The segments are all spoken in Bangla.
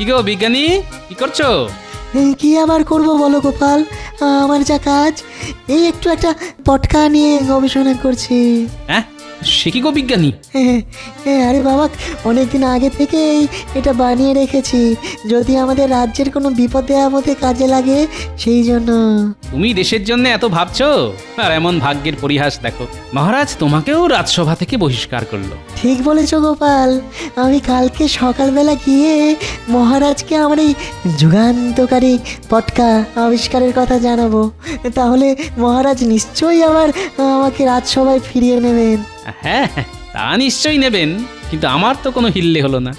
কি গো বিজ্ঞানী, কি করছো? কি আবার করব বলো গোপাল, আমার যা কাজ, এই একটু একটা পটকা নিয়ে গবেষণা করছি। হ্যাঁ, সে কি গো বিজ্ঞানী? আরে বাবা, অনেকদিন আগে থেকেই এটা বানিয়ে রেখেছি, যদি আমাদের রাজ্যের কোনো বিপদে আপদে কাজে লাগে সেই জন্য। তুমি দেশের জন্য এত ভাবছো, আর এমন ভাগ্যের পরিহাস দেখো, মহারাজ তোমাকেও রাজসভা থেকে বহিষ্কার করলো। ঠিক বলেছো গোপাল, আমি কালকে সকালবেলা গিয়ে মহারাজকে আমার এই যুগান্তকারী পটকা আবিষ্কারের কথা জানাবো, তাহলে মহারাজ নিশ্চয়ই আবার আমাকে রাজসভায় ফিরিয়ে নেবেন। হ্যাঁ, তা নিশ্চয়ই নেবেন, কিন্তু আমার তো কোনো হিল্লে হলো না।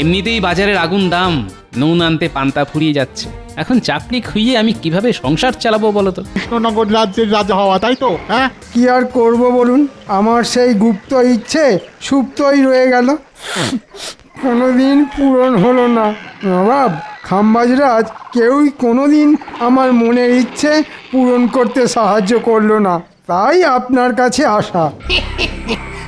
এমনিতেই বাজারের আগুন দাম, নুন আনতে পান্তা ফুরিয়ে যাচ্ছে। এখন চাকরি খুইয়ে আমি কিভাবে সংসার চালাবো বলো তো? কৃষ্ণনগর রাজ্যের রাজা হওয়া, তাই তো? হ্যাঁ, কি আর করব বলুন, আমার সেই গুপ্ত ইচ্ছে সুপ্তই রয়ে গেল, কোনোদিন পূরণ হলো না। নবাব খাম্বাজরাজ কেউই কোনোদিন আমার মনের ইচ্ছে পূরণ করতে সাহায্য করলো না, তাই আপনার কাছে আসা।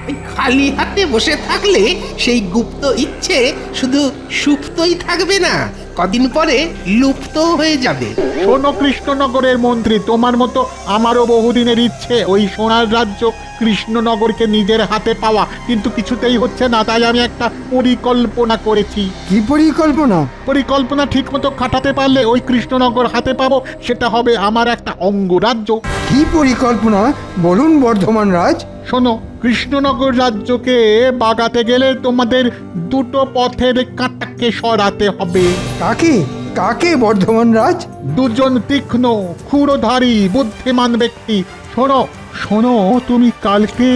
ওই খালি হাতে বসে থাকলে সেই গুপ্ত ইচ্ছে শুধু সুপ্তই থাকবে না, কদিন পরে লুপ্ত হয়ে যাবে। শোনো কৃষ্ণনগরের মন্ত্রী, তোমার মতো আমারও বহুদিনের ইচ্ছে ওই সোনার রাজ্য কৃষ্ণনগরকে নিজের হাতে পাওয়া, কিন্তু কিছুতেই হচ্ছে না। তাই আমি একটা পরিকল্পনা করেছি। কি পরিকল্পনা? পরিকল্পনা ঠিক মতো খাটাতে পারলে ওই কৃষ্ণনগর হাতে পাবো, সেটা হবে আমার একটা অঙ্গরাজ্য। কি পরিকল্পনা বলুন বর্ধমান রাজ। শোনো, কৃষ্ণনগর রাজ্যকে বাগাতে গেলে তোমাদের দুটো পথের কাঁটাকে সরাতে হবে। কাকে কাকে বর্ধমান রাজ? দুজন তীক্ষ্ণ ক্ষুরধারী বুদ্ধিমান ব্যক্তি। শোনো শোনো, তুমি কালকে।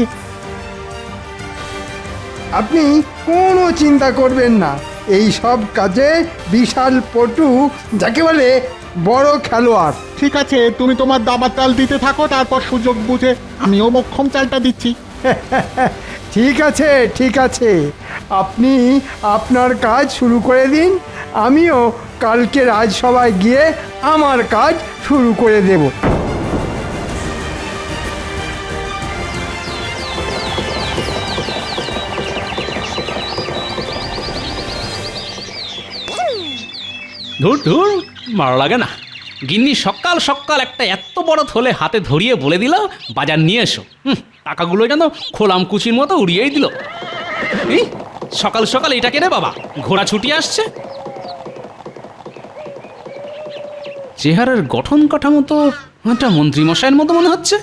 আপনি কোনো চিন্তা করবেন না, এই সব কাজে বিশাল পটু, যাকে বলে বড় খেলোয়াড়। ঠিক আছে, তুমি তোমার দাবার চাল দিতে থাকো, তারপর সুযোগ বুঝে আমিও মক্ষম চালটা দিচ্ছি। ঠিক আছে ঠিক আছে, আপনি আপনার কাজ শুরু করে দিন, আমিও কালকে রাজসভায় গিয়ে আমার কাজ শুরু করে দেব। ধুর ধুর, ভালো লাগে না। গিন্নি সকাল সকাল একটা এত বড় থলে হাতে ধরিয়ে বলে দিল বাজার নিয়ে এসো। টাকাগুলো যেন খোলাম কুচির মতো উড়িয়েই দিল। এই সকাল সকাল এটা কে রে বাবা, ঘোড়া ছুটি আসছে। চেহারার গঠন কাঠামো তো একটা মন্ত্রীমশাইয়ের মতো মনে হচ্ছে।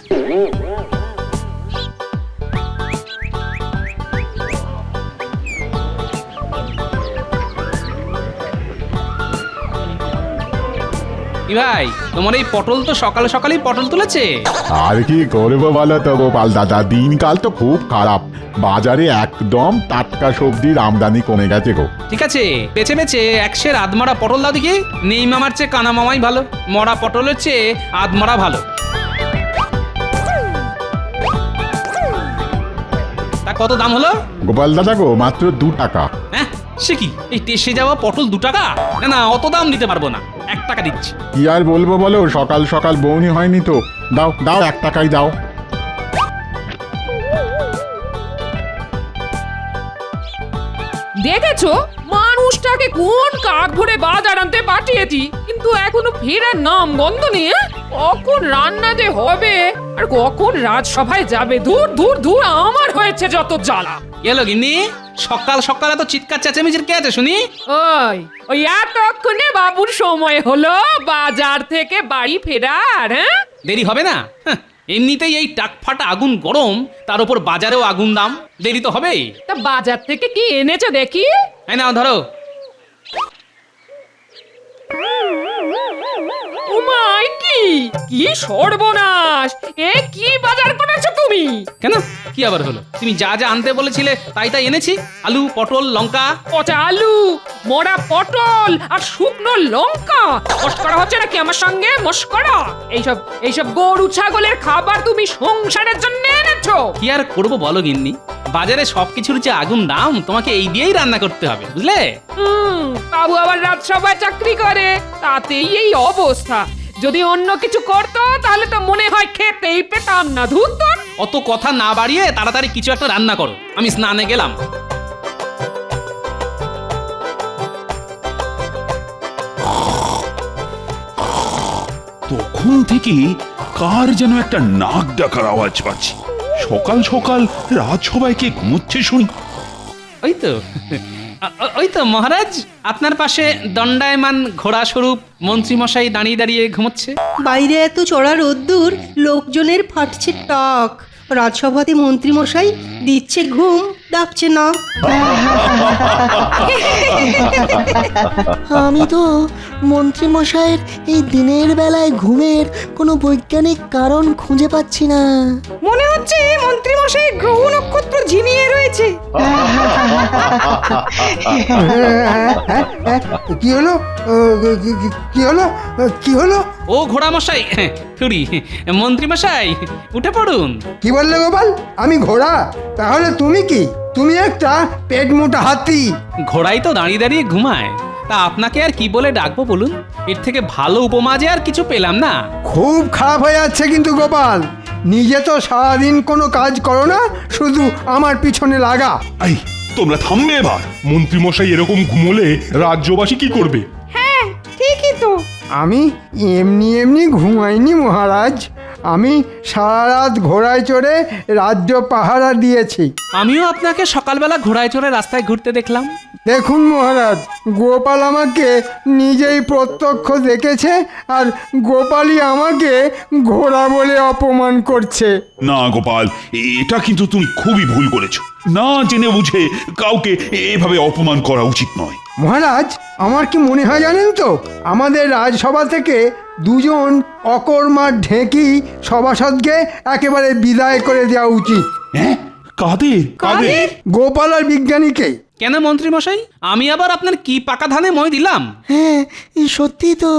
কি ভাই, তোমার এই পটল তো সকাল সকালই পটল তুলেছে। আর কি করবো বলো তো গোপাল দাদা, দিনকাল তো খুব খারাপ, বাজারে একদম টাটকা সবজির আমদানি কমে গেছে গো। ঠিক আছে, বেছে বেছে একশের আধমরা পটল দাও দেখি। নেই মামার চেয়ে কানা মামাই ভালো, মরা পটলের চেয়ে আধমরা ভালো। তা কত দাম হলো? গোপাল দাদা গো, মাত্র 2 টাকা। হ্যাঁ, সে কি, এই টেসে যাওয়া পটল 2 টাকা? না না, অত দাম দিতে পারবো না, 1 টাকা দিচ্ছি। কি আর বলবো বলো, সকাল সকাল বউনি হয়নি তো, দাও দাও 1 টাকাই দাও। দেখেছো মানুষটাকে কোন কাক ভরে বাজার আনতে পাঠিয়েছি, কিন্তু এখনো ফেরার নাম গন্ধ নেই। কখন রান্না যে হবে আর কখন রাজসভায় যাবে, দূর দূর দূর, আমার হয়েছে যত জ্বালা। এলো গিন্নি, সকাল সকাল এত চিৎকার চেঁচামেচির কে আছে শুনি? ওই ওই এতক্ষণে বাবুর সময় হলো বাজার থেকে বাড়ি ফেরার। হ্যাঁ, দেরি হবে না? এমনিতেই এই টাকফাটা আগুন গরম, তার উপর বাজারেও আগুন দাম, দেরি তো হবেই। তা বাজার থেকে কি এনেছো দেখি? এই নাও ধরো। উমাই, কি কি সর্বনাশ! এ কি বাজার করেছো তুমি? কেন, কি আবার হলো? তুমি যা যা আনতে বলেছিলে তাই তাই এনেছি। আলু, পটল, লঙ্কা। পচা আলু, মোড়া পটল আর শুকনো লঙ্কা। মস্করা হচ্ছে নাকি আমার সঙ্গে? মস্করা? এইসব এইসব গরু ছাগলের খাবার তুমি সংসারের জন্য এনেছো? কি আর করবো বলো গিন্নি, বাজারে সবকিছুর যে আগুন দাম, তোমাকে এই দিয়েই রান্না করতে হবে, বুঝলে? বাবু আবার রাজসভায় চাকরি করে, তাতেই এই অবস্থা। যদি অন্য কিছু করতো তাহলে তো মনে হয় খেতেই পেতাম না। ধুর, অত কথা না বাড়িয়ে তাড়াতাড়ি কিছু একটা রান্না করো, আমি স্নানে গেলাম। তখন থেকে কার যেন একটা নাক ডাকার আওয়াজ পাচ্ছি। সকাল সকাল রাজসভায় কে ঘুমোচ্ছে শুনি। ওই তো ওই তো মহারাজ, আপনার পাশে দণ্ডায়মান ঘোড়া স্বরূপ মন্ত্রীমশাই দাঁড়িয়ে দাঁড়িয়ে ঘুমোচ্ছে। বাইরে এত চড়া রোদ্দুর, লোকজনের ফাটছে টাক, রাজসভাতে মন্ত্রীমশাই দিচ্ছে ঘুম, ডাকছে না। আমি তো মন্ত্রী মশাইয়ের এই দিনের বেলায় ঘুমের কোনো বৈজ্ঞানিক কারণ খুঁজে পাচ্ছি না। মনে হচ্ছে মন্ত্রী মশাই গ্রহ নক্ষত্র ঝিমিয়ে রয়েছে। কি হলো? কি হলো? কি হলো? ও ঘোড়া মশাই, থুড়ি মন্ত্রী মশাই, উঠে পড়ুন। কি বললে গোপাল? আমি ঘোড়া? তাহলে তুমি কি? তুমি একটা পেট মোটা হাতি। ঘোড়াই তো দাঁড়িয়ে দাঁড়িয়ে ঘুমায়, তা আপনাকে আর কি বলে ডাকবো বলুন? এর থেকে ভালো উপমা যে আর কিছু পেলাম না। খুব খারাপ হয়ে যাচ্ছে কিন্তু গোপাল, নিজে তো সারাদিন কোনো কাজ করো না, শুধু আমার পিছনে লাগা। এই তোমরা থামবে এবার। মন্ত্রীমশাই এরকম ঘুমোলে রাজ্যবাসী কি করবে? হ্যাঁ ঠিকই তো। আমি এমনি এমনি ঘুমাইনি মহারাজ, আমি সারা রাত ঘোড়ায় চড়ে রাজ্য পাহারা দিয়েছি। আমিও আপনাকে সকালবেলা ঘোড়ায় চড়ে রাস্তায় ঘুরতে দেখলাম। দেখুন মহারাজ, গোপাল আমাকে নিজেই প্রত্যক্ষ দেখেছে, আর গোপালই আমাকে ঘোড়া বলে অপমান করছে। না গোপাল, এটা কিন্তু তুমি খুবই ভুল করেছো। না জেনে বুঝে কাউকে এভাবে অপমান করা উচিত নয়। মহারাজ, আমার কি মনে হয় জানেন তো, আমাদের রাজসভা থেকে দুজন অকর্মার ঢেঁকি সভাসদকে একেবারে বিদায় করে দেওয়া উচিত। হ্যাঁ, কাদের? কাদের? গোপাল আর বিজ্ঞানীকে। কেন মন্ত্রী মশাই, আমি আবার আপনার কি পাকা ধানে মই দিলাম? হ্যাঁ, সত্যি তো,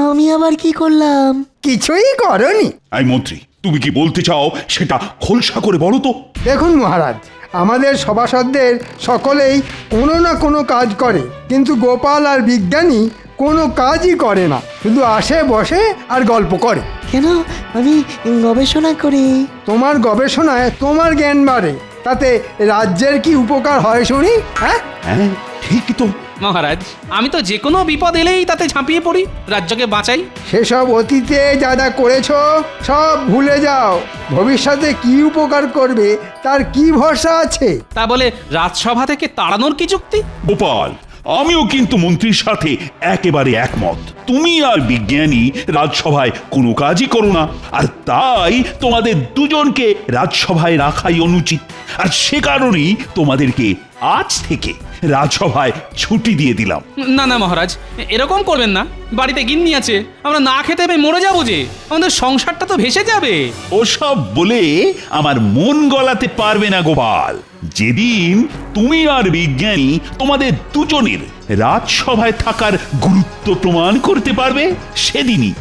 আমি আবার কি করলাম? কিছুই করনি। এই মন্ত্রী, তুমি কি বলতে চাও সেটা খোলসা করে বলো তো। দেখুন মহারাজ, আমাদের সভাসদদের সকলেই কোনো না কোনো কাজ করে, কিন্তু গোপাল আর বিজ্ঞানী কোনো কাজই করে না, শুধু আসে বসে আর গল্প করে। কেন? আমি গবেষণা করি। তোমার গবেষণায় তোমার জ্ঞান বাড়ে, তাতে রাজ্যের কি উপকার হয় শুনি? হ্যাঁ, হ্যাঁ ঠিকই তো। মহারাজ, আমি তো যে কোনো বিপদ এলেই তাতে ঝাঁপিয়ে পড়ি, রাজ্যকে বাঁচাই। সেসব অতীতে যা যা করেছো সব ভুলে যাও। ভবিষ্যতে কি উপকার করবে তার কি ভরসা আছে? তা বলে রাজসভা থেকে তাড়ানোর কি যুক্তি? গোপাল, আমিও কিন্তু মন্ত্রীর সাথে একেবারে একমত। তুমি আর বিজ্ঞানী রাজসভায় কোনো কাজই করো না, আর তাই তোমাদের দুজনকে রাজসভায় রাখাই অনুচিত। আর সে কারণেই তোমাদেরকে আজ থেকে রাজসভায় ছুটি দিয়ে দিলাম। না না মহারাজ, এরকম করবেন না। বাড়িতে গিন্নি আছে, আমরা না খেতে পেয়ে মরে যাবো যে, আমাদের সংসারটা তো ভেসে যাবে। ওসব বলে আমার মন গলাতে পারবে না গোপাল। যেদিন তুমি আর বিজ্ঞানী তোমাদের দুজনের রাজসভায় থাকার গুরুত্ব প্রমাণ করতে পারবে, সেদিনই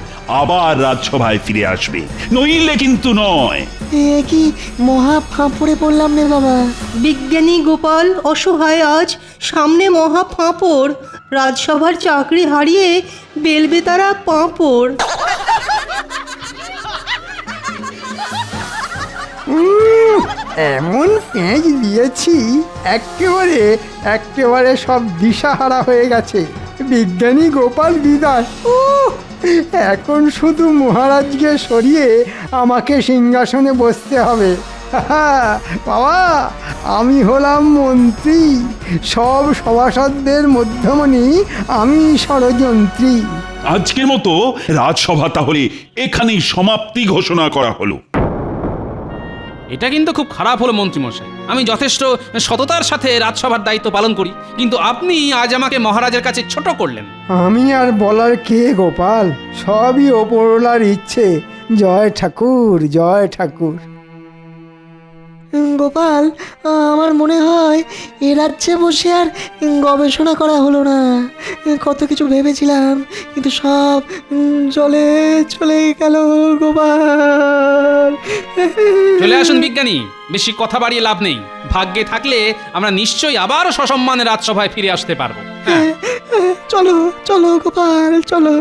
আবার রাজসভায় ফিরে আসবে, নইলে কিন্তু নয়। এ কি মহা ফাঁপড়ে পড়লাম রে বাবা! বিজ্ঞানী গোপাল অসহায়, আজ সামনে মহা ফাঁপড়, রাজসভার চাকরি হারিয়ে বেলবে তারা পাঁপড়। এমন পেঁচ দিয়েছি, একেবারে একেবারে সব দিশাহারা হয়ে গেছে। বিজ্ঞানী গোপাল বিদায়। এখন শুধু মহারাজকে সরিয়ে আমাকে সিংহাসনে বসতে হবে। বাবা, আমি হলাম মন্ত্রী, সব সভাসদদের মধ্যমণি আমি ষড়যন্ত্রী। আজকের মতো রাজসভা তাহলে এখানেই সমাপ্তি ঘোষণা করা হলো। এটা কিন্তু খুব খারাপ হলো মন্ত্রীমশাই। আমি যথেষ্ট সততার সাথে রাজসভার দায়িত্ব পালন করি, কিন্তু আপনি আজ আমাকে মহারাজের কাছে ছোট করলেন। আমি আর বলার কে গোপাল, সবই ওপরওয়ালার ইচ্ছে। জয় ঠাকুর, জয় ঠাকুর। গোপাল, আমার মনে হয় এ রাজ্যে বসে আর গবেষণা করা হলো না। কত কিছু ভেবেছিলাম, কিন্তু সব চলে চলে গেল গোপাল। চলে আসুন বিজ্ঞানী, বেশি কথা বাড়িয়ে লাভ নেই। ভাগ্যে থাকলে আমরা নিশ্চয়ই আবার সসম্মানে রাজসভায় ফিরে আসতে পারবো। হ্যাঁ, চলো চলো গোপাল, চলো।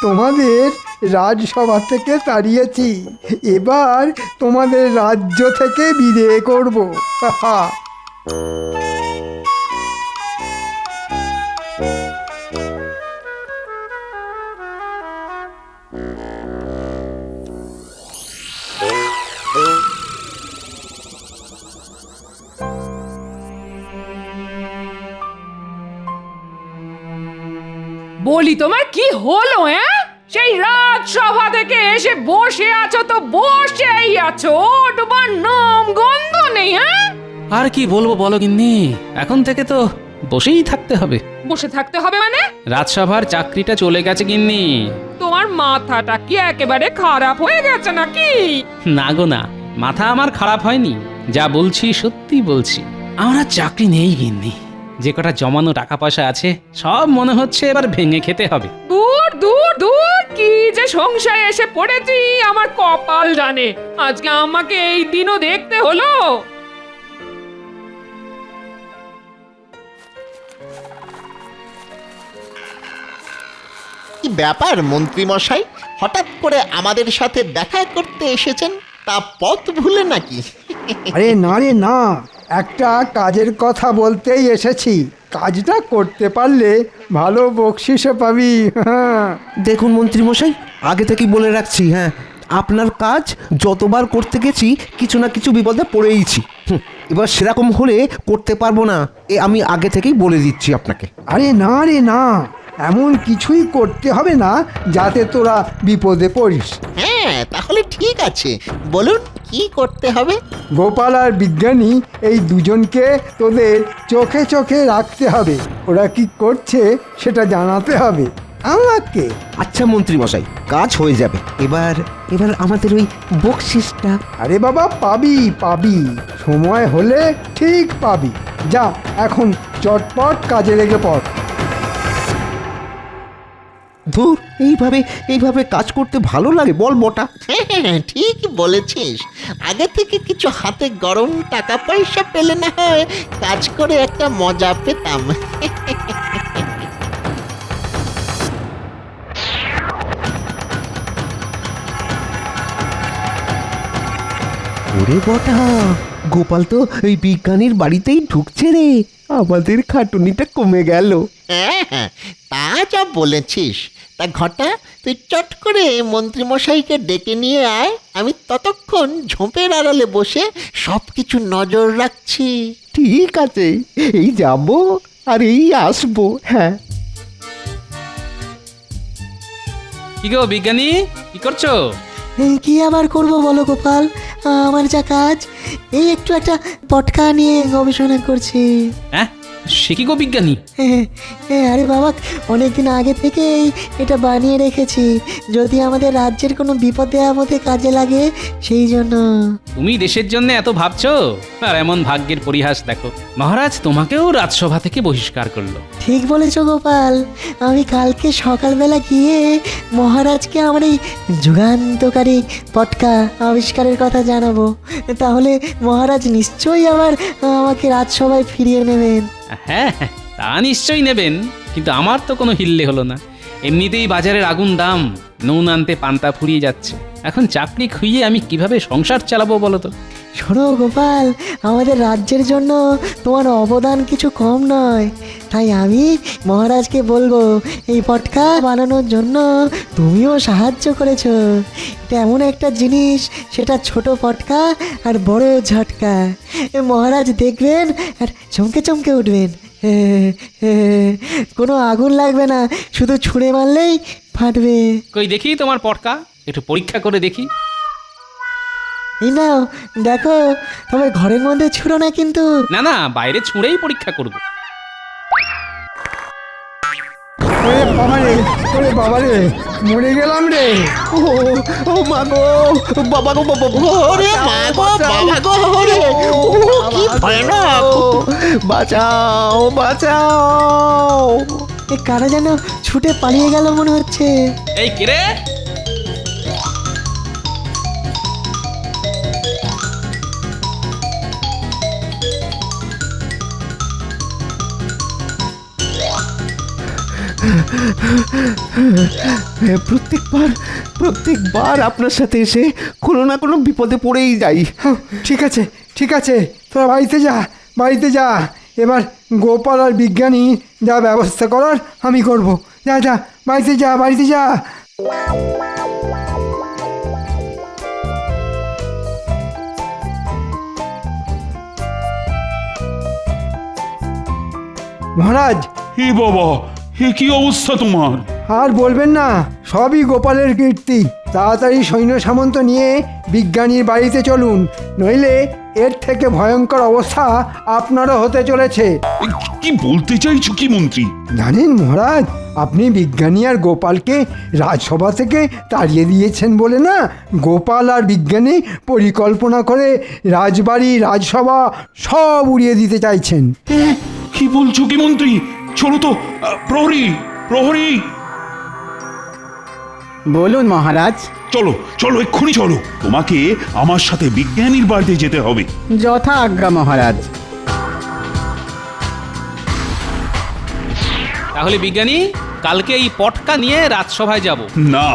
তোমাদের রাজসভা থেকে তাড়িয়েছি, এবার তোমাদের রাজ্য থেকে বিদায় করব। হাহা। বলি তোমার কি হলো? সেই রাজসভা থেকে এসে বসে আছো তো বসেই আছো, তোমার নাম গন্ধ নেই। আর কি বলবো বলো গিন্নি, এখন থেকে তো বসেই থাকতে হবে। বসে থাকতে হবে মানে? রাজসভার চাকরিটা চলে গেছে গিন্নি। তোমার মাথাটা কি একেবারে খারাপ হয়ে গেছে নাকি? না গো না, মাথা আমার খারাপ হয়নি, যা বলছি সত্যি বলছি। আমার আর চাকরি নেই গিন্নি, যে কটা জমানো টাকা পয়সা আছে সব মনে হচ্ছে এবার ভেঙে খেতে হবে। দূর দূর দূর, কি যে সংসারে এসে পড়েছি আমার কপাল জানে। আজকে আমাকে এই দিনও দেখতে হলো। কি ব্যাপার মন্ত্রী মশাই, হঠাৎ করে আমাদের সাথে দেখা করতে এসেছেন? তা পথ ভুলে নাকি? আরে না রে না, একটা কাজের কথা বলতেই এসেছি। কাজটা করতে পারলে ভালো বকশিসও পাবি। হ্যাঁ। দেখুন মন্ত্রীমশাই, আগে থেকেই বলে রাখছি, হ্যাঁ, আপনার কাজ যতবার করতে গেছি কিছু না কিছু বিপদে পড়েইছি। এবার সেরকম হলে করতে পারবো না, আমি আগে থেকেই বলে দিচ্ছি আপনাকে। আরে না রে না, এমন কিছুই করতে হবে না যাতে তোরা বিপদে পড়িস। হ্যাঁ, তাহলে ঠিক আছে, বলুন কি করতে হবে? গোপাল আর বিজ্ঞানী এই দুজনকে তোদের চোখে চোখে রাখতে হবে। ওরা কি করছে সেটা জানাতে হবে আমাকে। আচ্ছা মন্ত্রীমশাই, কাজ হয়ে যাবে। এবার এবার আমাদের ওই বকশিসটা। আরে বাবা, পাবি পাবি, সময় হলে ঠিক পাবি। যা এখন চটপট কাজে লেগে পড়। ধুর, এইভাবে কাজ করতে ভালো লাগে বল মোটা? হ্যাঁ, ঠিক বলেছিস। আগে থেকে কিছু হাতে গরম টাকা পয়সা পেলে না হয় কাজ করে একটা মজা পেতাম। ওরে বটা, গোপাল তো ওই বিজ্ঞানীর বাড়িতেই ঢুকছে রে, আমাদের খাটুনিটা কমে গেল। হ্যাঁ, তা যা বলেছিস। তা ঘটা, তুই চট করে মন্ত্রীমশাইকে ডেকে নিয়ে আয়, আমি ততক্ষণ ঝোপের আড়ালে বসে সব কিছু নজর রাখছি। ঠিক আছে, এই যাব আর এই আসবো। হ্যাঁ। কি গো বিজ্ঞানী, কি করছো? কি আবার করব বলো গোপাল, আমার যা কাজ, এই একটু একটা পটকা নিয়ে গবেষণা করছি। হ্যাঁ, সে কি গো বিজ্ঞানী? আরে বাবা, অনেকদিন আগে থেকেই এটা বানিয়ে রেখেছি, যদি আমাদের রাজ্যের কোনো বিপদে আপদে কাজে লাগে সেই জন্য। তুমি দেশের জন্য এত ভাবছো, আর এমন ভাগ্যের পরিহাস দেখো, মহারাজ তোমাকেও রাজসভা থেকে বহিষ্কার করলো। ঠিক বলেছো গোপাল, আমি কালকে সকালবেলা গিয়ে মহারাজকে আমার এই যুগান্তকারী পটকা আবিষ্কারের কথা জানাবো, তাহলে মহারাজ নিশ্চয়ই আবার আমাকে রাজসভায় ফিরিয়ে নেবেন। হ্যাঁ, তা নিশ্চয়ই নেবেন, কিন্তু আমার তো কোনো হিল্লে হলো না। এমনিতেই বাজারের আগুন দাম, নুন আনতে পান্তা ফুরিয়ে যাচ্ছে। এখন চাকরি খুইয়ে আমি কিভাবে সংসার চালাবো বলো তো? শোনো গোপাল, আমাদের রাজ্যের জন্য তোমার অবদান কিছু কম নয়, তাই আমি মহারাজকে বলবো এই পটকা বানানোর জন্য তুমিও সাহায্য করেছো। এটা এমন একটা জিনিস, সেটা ছোট পটকা আর বড় ঝটকা। মহারাজ দেখবেন আর চমকে চমকে উঠবেন। কোনো আগুন লাগবে না, শুধু ছুঁড়ে মারলেই ফাটবে। কই দেখি তোমার পটকা, একটু পরীক্ষা করে দেখি। এই নাও দেখো, তবে ঘরের মধ্যে ছুঁড়ো না কিন্তু। না না, বাইরে ছুঁড়েই পরীক্ষা করবো। ওরে বাবা রে, ওরে বাবা রে, মরে গেলাম রে। ও মা গো, বাবা গো, বাবা গো, ওরে মা গো, বাবা গো, ওরে, কি ভয়ানক! বাঁচাও বাঁচাও। এ কারা যেন ছুটে পালিয়ে গেল মনে হচ্ছে। এই কিরে, প্রত্যেকবার আপনার সাথে এসে কোনো না কোনো বিপদে পড়েই যাই। ঠিক আছে ঠিক আছে, তোরা বাড়িতে যা। এবার গোপাল আর বিজ্ঞানী যা ব্যবস্থা করার আমি করব। যা বাড়িতে যা। মহারাজ, হে বাবা, হে কি অবস্থা তোমার? আর বলবেন না, সবই গোপালের কীর্তি। তাড়াতাড়ি সৈন্য সামন্ত নিয়ে বিজ্ঞানীর বাড়িতে চলুন, নইলে এর থেকে ভয়ঙ্কর অবস্থা আপনারও হতে চলেছে। কি বলতে চাইছো কি মন্ত্রী? জানেন মহারাজ, আপনি বিজ্ঞানী আর গোপালকে রাজসভা থেকে তাড়িয়ে দিয়েছেন বলে না, গোপাল আর বিজ্ঞানী পরিকল্পনা করে রাজবাড়ি রাজসভা সব উড়িয়ে দিতে চাইছেন। কি বলছো কি মন্ত্রী? চলো তো, প্রহরী। বলুন মহারাজ। চলো এক্ষুনি চলো, তোমাকে আমার সাথে বিজ্ঞানীর বাড়িতে যেতে হবে। যথা আজ্ঞা মহারাজ। তাহলে বিজ্ঞানী, কালকে এই পটকা নিয়ে রাজসভায় যাব। না,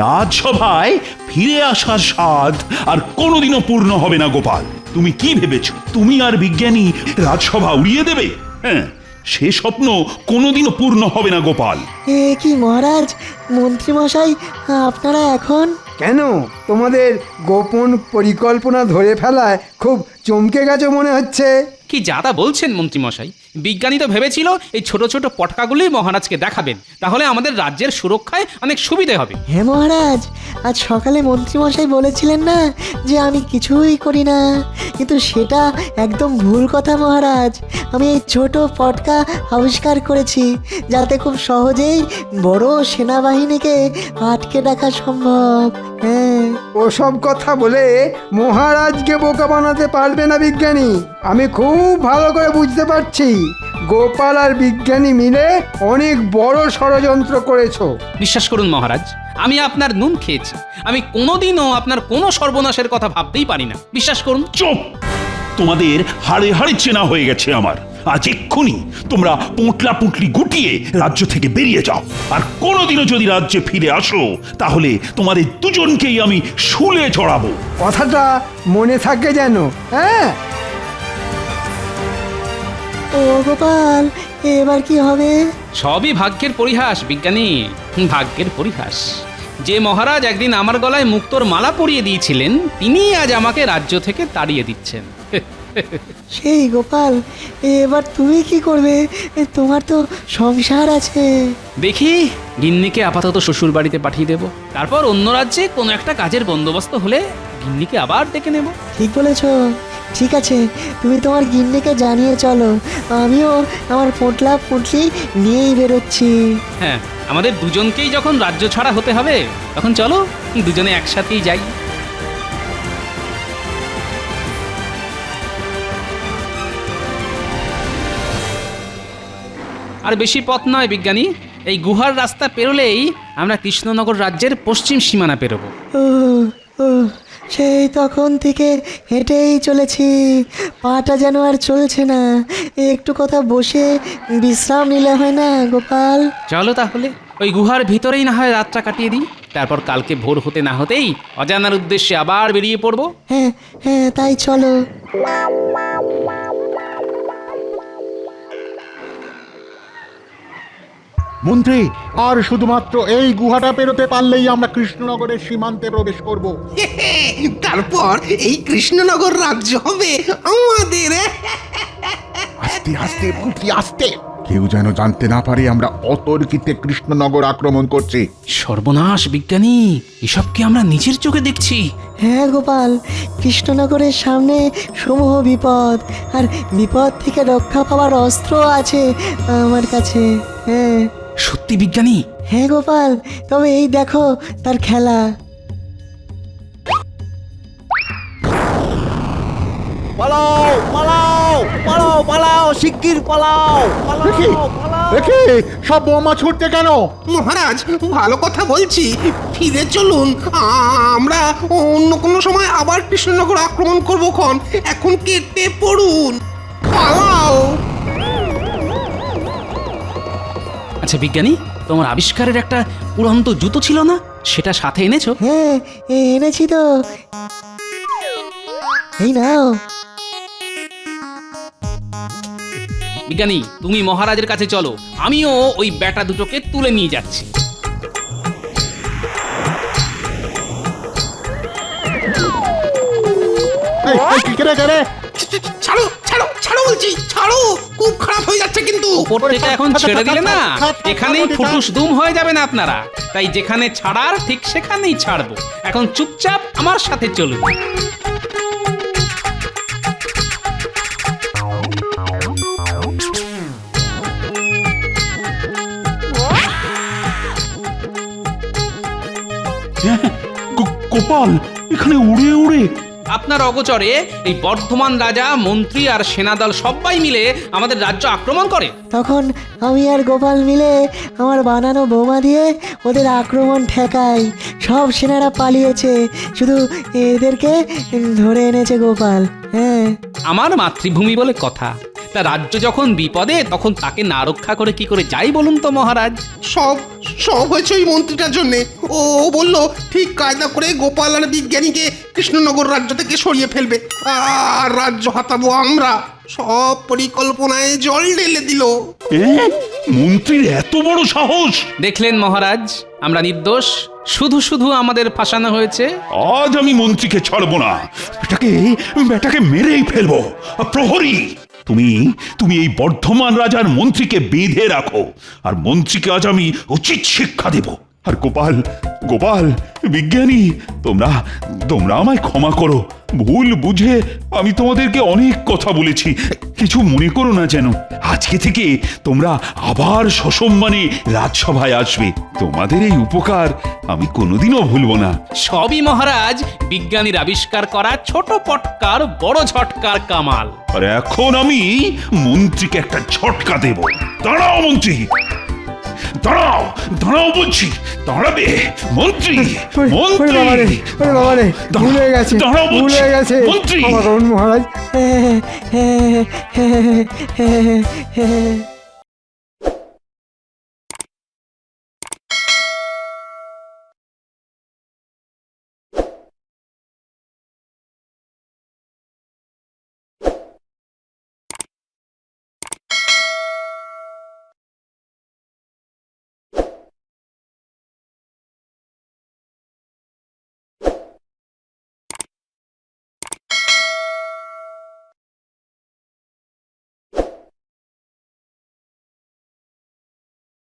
রাজসভায় ফিরে আসার স্বাদ আর কোনোদিনও পূর্ণ হবে না গোপাল। তুমি কি ভেবেছ তুমি আর বিজ্ঞানী রাজসভা উড়িয়ে দেবে? হ্যাঁ, সে স্বপ্ন কোনোদিনও পূর্ণ হবে না গোপাল। এ কি মহারাজ, মন্ত্রীমশাই আপনারা এখন? কেন, তোমাদের গোপন পরিকল্পনা ধরে ফেলায় খুব চমকে গেছে মনে হচ্ছে। কি যাতা বলছেন মন্ত্রীমশাই? বিজ্ঞানী তো ভেবেছিল এই ছোট ছোট পটকাগুলোই মহারাজকে দেখাবেন, তাহলে আমাদের রাজ্যের সুরক্ষায় অনেক সুবিধে হবে। হ্যাঁ মহারাজ, আজ সকালে মন্ত্রীমশাই বলেছিলেন না যে আমি কিছুই করি না, কিন্তু সেটা একদম ভুল কথা মহারাজ। আমি এই ছোট পটকা আবিষ্কার করেছি যাতে খুব সহজেই বড় সেনাবাহিনীকে আটকে রাখা সম্ভব। হ্যাঁ, ওসব কথা বলে মহারাজকে বোকা বানাতে পারবে না বিজ্ঞানী। আমি খুব ভালো করে বুঝতে পারছি, গোপাল আর বিজ্ঞানী মিলে অনেক বড় ষড়যন্ত্র করেছো। বিশ্বাস করুন মহারাজ, আমি আপনার নুন খেয়েছি। আমি কোনোদিনও আপনার কোনো সর্বনাশের কথা ভাবতেই পারি না, বিশ্বাস করুন। চুপ! তোমাদের হাড়ে হাড়ে চেনা হয়ে গেছে আমার। আজ এক্ষুনি তোমরা পুঁটলি গুটিয়ে রাজ্য থেকে বেরিয়ে যাও, আর কোনোদিনও যদি রাজ্যে ফিরে আসো তাহলে তোমাদের দুজনকেই আমি শুলে চড়াবো। কথাটা মনে থাকে যেন। হ্যাঁ। ও গোপাল, এবার কি হবে? সবই ভাগ্যের পরিহাস বিজ্ঞানী, ভাগ্যের পরিহাস। যে মহারাজ একদিন আমার গলায় মুক্তোর মালা পরিয়ে দিয়েছিলেন, তিনি আজ আমাকে রাজ্য থেকে তাড়িয়ে দিচ্ছেন। সেই গোপাল, এবার তুমি কি করবে? তোমার তো সংসার আছে। দেখি, গিন্নিকে আপাতত শ্বশুর বাড়িতে পাঠিয়ে দেব, তারপর অন্য রাজ্যে কোনো একটা কাজের বন্দোবস্ত হলে গিন্নিকে আবার ডেকে নেব। ঠিক বলেছ। ঠিক আছে, তুমি তোমার গিন্নিকে জানিয়ে চলো, আমিও আমার পুঁটলি নিয়েই বেরোচ্ছি। হ্যাঁ, আমাদের দুজনকেই যখন রাজ্য ছাড়া হতে হবে, তখন চলো দুজনে একসাথেই যাই। আর বেশি পথ নয় বিজ্ঞানী, এই গুহার রাস্তা পেরোলেই আমরা কৃষ্ণনগর রাজ্যের পশ্চিম সীমানা পেরোবো। ও, সেই তখন থেকে হেঁটেই চলেছি, পাটা যেন আর চলছে না। একটু কথা বসে বিশ্রাম নিলে হয় না গোপাল? চলো তাহলে ওই গুহার ভিতরেই না হয় রাতটা কাটিয়ে দিই, তারপর কালকে ভোর হতে না হতেই অজানার উদ্দেশ্যে আবার বেরিয়ে পড়বো। হ্যাঁ হ্যাঁ, তাই চলো। মন্ত্রী, আর শুধুমাত্র এই গুহাটা পেরোতে পারলেই আমরা কৃষ্ণনগরের সীমান্তে প্রবেশ করব। তারপর এই কৃষ্ণনগর রাজ্য হবে আমাদের। আস্তে আস্তে মন্ত্রী, আস্তে। কেউ যেন জানতে না পারে আমরা অতর্কিতে কৃষ্ণনগর আক্রমণ করছি। সর্বনাশ বিজ্ঞানী, এসব কি আমরা নিজের চোখে দেখছি? হ্যাঁ গোপাল, কৃষ্ণনগরের সামনে সমূহ বিপদ, আর বিপদ থেকে রক্ষা পাওয়ার অস্ত্র আছে আমার কাছে। হ্যাঁ সত্যি বিজ্ঞানী? হ্যাঁ গোপাল, তবে এই দেখো তার খেলা। পালাও পালাও পালাও পালাও, শিগগির পালাও দেখি সব বোমা ছুটছে কেন? মহারাজ, ভালো কথা বলছি, ফিরে চলুন। আমরা অন্য কোনো সময় আবার কৃষ্ণনগর আক্রমণ করবো খন। এখন কেটে পড়ুন, পালাও। আচ্ছা বিজ্ঞানী, তোমার আবিষ্কারের একটা উড়ন্ত জুতো ছিল না, সেটা সাথে এনেছো? হ্যাঁ এনেছি তো, এই নাও। বিজ্ঞানী, তুমি মহারাজের কাছে চলো, আমিও ওই ব্যাটা দুটোকে তুলে নিয়ে যাচ্ছি। ছাড়ো ছাড়ো ছাড়ো বলছি, ছাড়ো, খুব খারাপ হয়ে যাচ্ছে কিন্তু। ওপর থেকে এখন ছেড়ে দিলে না, এখানেই ফুটুস দুম হয়ে যাবেন আপনারা। তাই যেখানে ছাড়ার ঠিক সেখানেই ছাড়বো। এখন চুপচাপ আমার সাথে চলুন। গোপাল, এখানে উড়ে উড়ে আপনার অগোচরে এই বর্ধমান রাজা, মন্ত্রী আর সেনাদল সবাই মিলে আমাদের রাজ্য আক্রমণ করে। তখন আমি আর গোপাল মিলে আমার বানানো বোমা দিয়ে ওদের আক্রমণ ঠেকাই। সব সেনারা পালিয়েছে, শুধু এদেরকে ধরে এনেছে গোপাল। হ্যাঁ, আমার মাতৃভূমি বলে কথা। তা রাজ্য যখন বিপদে, তখন তাকে না রক্ষা করে কি করে যাই বলুন তো মহারাজ? সব সব হয়েছে ওই মন্ত্রীটার জন্যে। ও বলল ঠিক কায়দা করে গোপাল আর বিজ্ঞানীকে কৃষ্ণনগর রাজ্য থেকে সরিয়ে ফেলবে, আর রাজ্য হাতাবো আমরা। সব পরিকল্পনায় জল ঢেলে দিল। মন্ত্রীর এত বড় সাহস! দেখলেন মহারাজ, আমরা নির্দোষ, শুধু শুধু আমাদের ফাঁসানো হয়েছে। আজ আমি মন্ত্রীকে ছাড়বো না, বেটাকে মেরেই ফেলবো। প্রহরী, তুমি এই বর্ধমান রাজার মন্ত্রীকে বেঁধে রাখো, আর মন্ত্রীকে আজ আমি উচিত শিক্ষা দেব। আর গোপাল, বিজ্ঞানী, তোমরা আমায় ক্ষমা করো। ভুল বুঝে আমি তোমাদেরকে অনেক কথা বলেছি, কিছু মনে করো না যেন। আজকে থেকে তোমরা আবার সসম্মানে রাজসভায় আসবে। তোমাদের এই উপকার আমি কোনোদিনও ভুলবো না। সবই মহারাজ বিজ্ঞানীর আবিষ্কার করা ছোট পটকার বড় ঝটকার কামাল। আর এখন আমি মন্ত্রীকে একটা ঝটকা দেব। দাঁড়াও মন্ত্রী, দাঁড়াও বলছি, দাঁড়াবে মন্ত্রী। ভুলে গেছে মন্ত্রী। মহারাজ